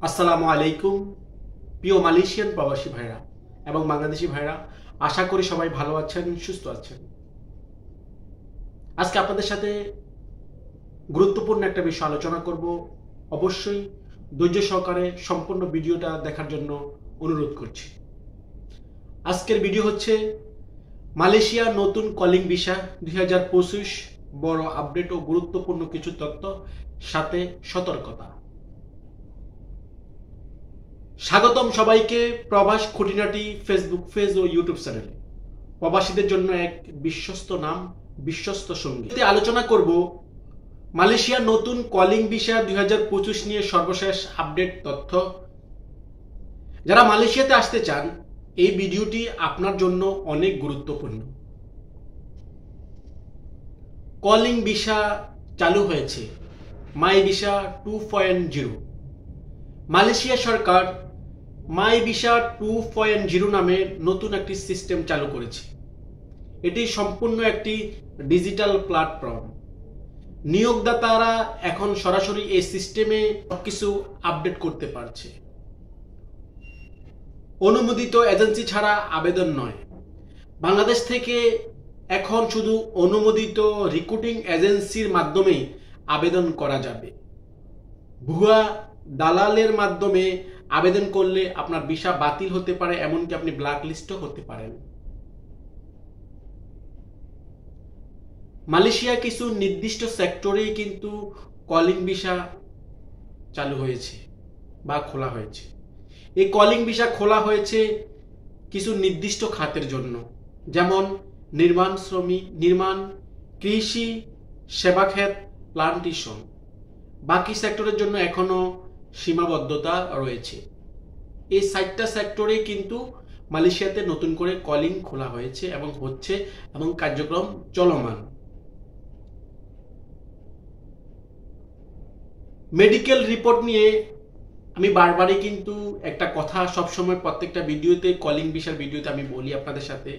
আসসালামু আলাইকুম প্রিয় মালয়েশিয়ান প্রবাসী ভাইরা এবং বাংলাদেশি ভাইরা, আশা করি সবাই ভালো আছেন, সুস্থ আছেন। আজকে আপনাদের সাথে গুরুত্বপূর্ণ একটা বিষয় আলোচনা করব। অবশ্যই ধৈর্য সহকারে সম্পূর্ণ ভিডিওটা দেখার জন্য অনুরোধ করছি। আজকের ভিডিও হচ্ছে মালয়েশিয়া নতুন কলিং ভিসা 2025 বড় আপডেট ও গুরুত্বপূর্ণ কিছু তথ্য, সাথে সতর্কতা। স্বাগতম সবাইকে প্রবাস খুঁটিনাটি ফেসবুক পেজ ও ইউটিউব চ্যানেলে। প্রবাসীদের জন্য এক বিশ্বস্ত নাম, বিশ্বস্ত সঙ্গী। আলোচনা করব মালয়েশিয়ার নতুন কলিং ভিসা 2025 নিয়ে সর্বশেষ আপডেট তথ্য। যারা মালয়েশিয়াতে আসতে চান, এই ভিডিওটি আপনার জন্য অনেক গুরুত্বপূর্ণ। কলিং ভিসা চালু হয়েছে, মাই ভিসা 2.0। মালয়েশিয়া সরকার মাই ভিসা 2.0 নামে নতুন একটি সিস্টেম চালু করেছে। এটি সম্পূর্ণ একটি ডিজিটাল প্ল্যাটফর্ম। নিয়োগদাতারা এখন সরাসরি এই সিস্টেমে সবকিছু আপডেট করতে পারছে। অনুমোদিত এজেন্সি ছাড়া আবেদন নয়। বাংলাদেশ থেকে এখন শুধু অনুমোদিত রিক্রুটিং এজেন্সির মাধ্যমে আবেদন করা যাবে। ভুয়া দালালের মাধ্যমে আবেদন করলে আপনার ভিসা বাতিল হতে পারে, এমনকি আপনি ব্ল্যাক লিস্টও হতে পারেন। মালয়েশিয়া কিছু নির্দিষ্ট সেক্টরেই কিন্তু কলিং ভিসা চালু হয়েছে বা খোলা হয়েছে। এই কলিং ভিসা খোলা হয়েছে কিছু নির্দিষ্ট খাতের জন্য, যেমন নির্মাণ শ্রমিক, নির্মাণ, কৃষি, সেবাক্ষেত, প্লান্টেশন। বাকি সেক্টরের জন্য এখনো সীমাবদ্ধতা রয়েছে। এই 4টা সেক্টরে কিন্তু মালয়েশিয়াতে নতুন করে কলিং খোলা হয়েছে এবং হচ্ছে, এবং কার্যক্রম চলমান। মেডিকেল রিপোর্ট নিয়ে আমি বারবারই কিন্তু একটা কথা সবসময় প্রত্যেকটা ভিডিওতে, কলিং ভিসার ভিডিওতে আমি বলি আপনাদের সাথে,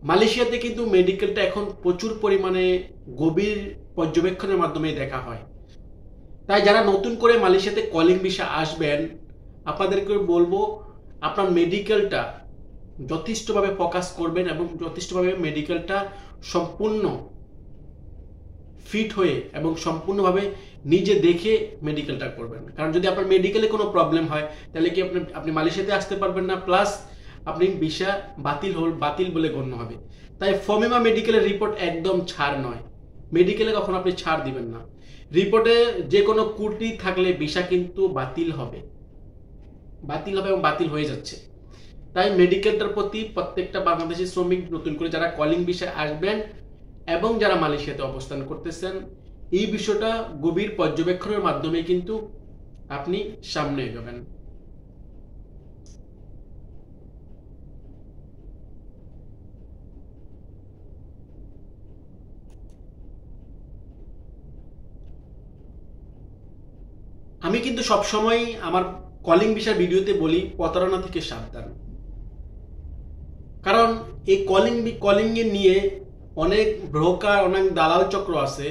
মালয়েশিয়াতে কিন্তু মেডিকেলটা এখন প্রচুর পরিমাণে গভীর পর্যবেক্ষণের মাধ্যমে দেখা হয়। তাই যারা নতুন করে মালয়েশিয়াতে কলিং ভিসা আসবেন, আপনাদেরকে বলবো আপনার মেডিকেলটা যথেষ্টভাবে ফোকাস করবেন এবং যথেষ্টভাবে মেডিকেলটা সম্পূর্ণ ফিট হয়ে এবং সম্পূর্ণভাবে নিজে দেখে মেডিকেলটা করবেন। কারণ যদি আপনার মেডিকেলে কোনো প্রবলেম হয়, তাহলে কি আপনি মালয়েশিয়াতে আসতে পারবেন না, প্লাস আপনি ভিসা বাতিল বলে গণ্য হবে। তাই ফমিমা মেডিকেলের রিপোর্ট একদম ছাড় নয়। মেডিকেলে কখনো আপনি ছাড় দিবেন না। রিপোর্টে যে কোনো ত্রুটি থাকলে ভিসা কিন্তু বাতিল হবে এবং বাতিল হয়ে যাচ্ছে। তাই মেডিকেলটার প্রতি প্রত্যেকটা বাংলাদেশি শ্রমিক নতুন করে যারা কলিং ভিসায় আসবেন এবং যারা মালয়েশিয়াতে অবস্থান করতেছেন, এই বিষয়টা গভীর পর্যবেক্ষণের মাধ্যমে কিন্তু আপনি সামনে এগোবেন। আমি কিন্তু সবসময় আমার কলিং ভিসার ভিডিওতে বলি, প্রতারণা থেকে সাবধান। কারণ এই কলিং এ নিয়ে অনেক ব্রোকার, অনেক দালাল চক্র আছে,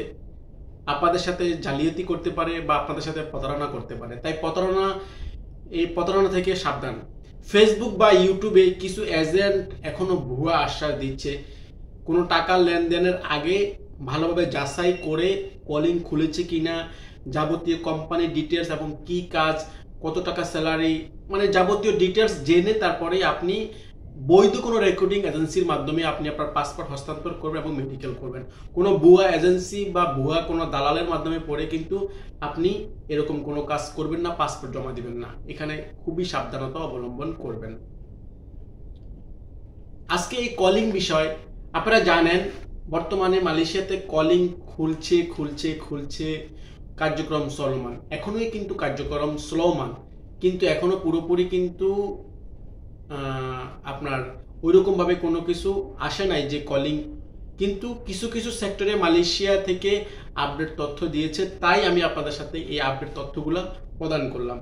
আপনাদের সাথে জালিয়াতি করতে পারে বা আপনাদের সাথে প্রতারণা করতে পারে। তাই প্রতারণা থেকে সাবধান। ফেসবুক বা ইউটিউবে কিছু এজেন্ট এখনো ভুয়া আশ্বাস দিচ্ছে। কোনো টাকার লেনদেনের আগে ভালোভাবে যাচাই করে কলিং খুলেছে কিনা, যাবতীয় কোম্পানির ডিটেলস এবং কি কাজ, কত টাকা স্যালারি, মানে যাবতীয় ডিটেলস জেনে তারপরে আপনি বৈধ কোনো রিক্রুটিং এজেন্সির মাধ্যমে আপনি আপনার পাসপোর্ট হস্তান্তর করবেন এবং মেডিকেল করবেন। কোনো ভুয়া এজেন্সি বা ভুয়া কোনো দালালের মাধ্যমে পড়ে কিন্তু আপনি এরকম কোনো কাজ করবেন না, পাসপোর্ট জমা দিবেন না। এখানে খুবই সাবধানতা অবলম্বন করবেন। আজকে এই কলিং বিষয়, আপনারা জানেন বর্তমানে মালয়েশিয়াতে কলিং খুলছে, কার্যক্রম চলমান। এখনোই কিন্তু কার্যক্রম স্লোমান, কিন্তু এখনো পুরোপুরি কিন্তু আপনার ওইরকম ভাবে কোনো কিছু আসে নাই যে কলিং, কিন্তু কিছু সেক্টরে মালয়েশিয়া থেকে আপডেট তথ্য দিয়েছে। তাই আমি আপনাদের সাথে এই আপডেট তথ্যগুলো প্রদান করলাম।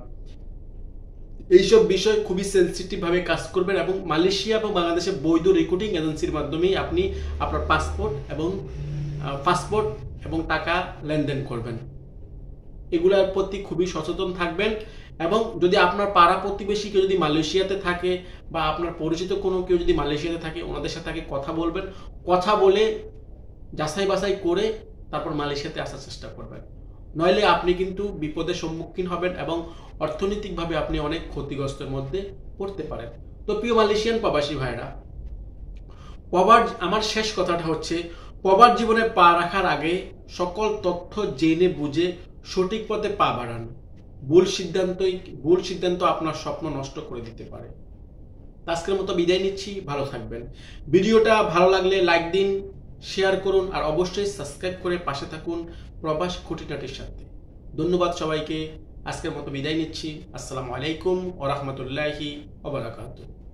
এইসব বিষয় খুবই সেন্সিটিভ ভাবে কাজ করবেন এবং মালয়েশিয়া এবং বাংলাদেশের বৈধ রিক্রুটিং এজেন্সির মাধ্যমেই আপনি আপনার পাসপোর্ট এবং টাকা লেনদেন করবেন। এগুলোর প্রতি খুবই সচেতন থাকবেন। এবং যদি আপনার পাড়া প্রতিবেশী কেউ যদি মালয়েশিয়াতে থাকে বা আপনার পরিচিত কোনো কেউ যদি মালয়েশিয়াতে থাকে, ওনাদের সাথে আগে কথা বলবেন। কথা বলে যাচাই বাছাই করে তারপর মালয়েশিয়াতে আসার চেষ্টা করবেন। নইলে আপনি কিন্তু বিপদের সম্মুখীন হবেন এবং অর্থনৈতিকভাবে আপনি অনেক ক্ষতিগ্রস্তের মধ্যে পড়তে পারেন। তো প্রিয় মালয়েশিয়ান প্রবাসী ভাইরা, আমার শেষ কথাটা হচ্ছে, প্রবাস জীবনে পা রাখার আগে সকল তথ্য জেনে বুঝে সঠিক পথে পা বাড়ান। ভুল সিদ্ধান্ত আপনার স্বপ্ন নষ্ট করে দিতে পারে। আজকের মতো বিদায় নিচ্ছি, ভালো থাকবেন। ভিডিওটা ভালো লাগলে লাইক দিন, শেয়ার করুন, আর অবশ্যই সাবস্ক্রাইব করে পাশে থাকুন প্রবাস খুঁটিনাটির সাথে। ধন্যবাদ সবাইকে। আজকের মতো বিদায় নিচ্ছি। আসসালামু আলাইকুম ওয়া রাহমাতুল্লাহি ওয়া বারাকাতুহু।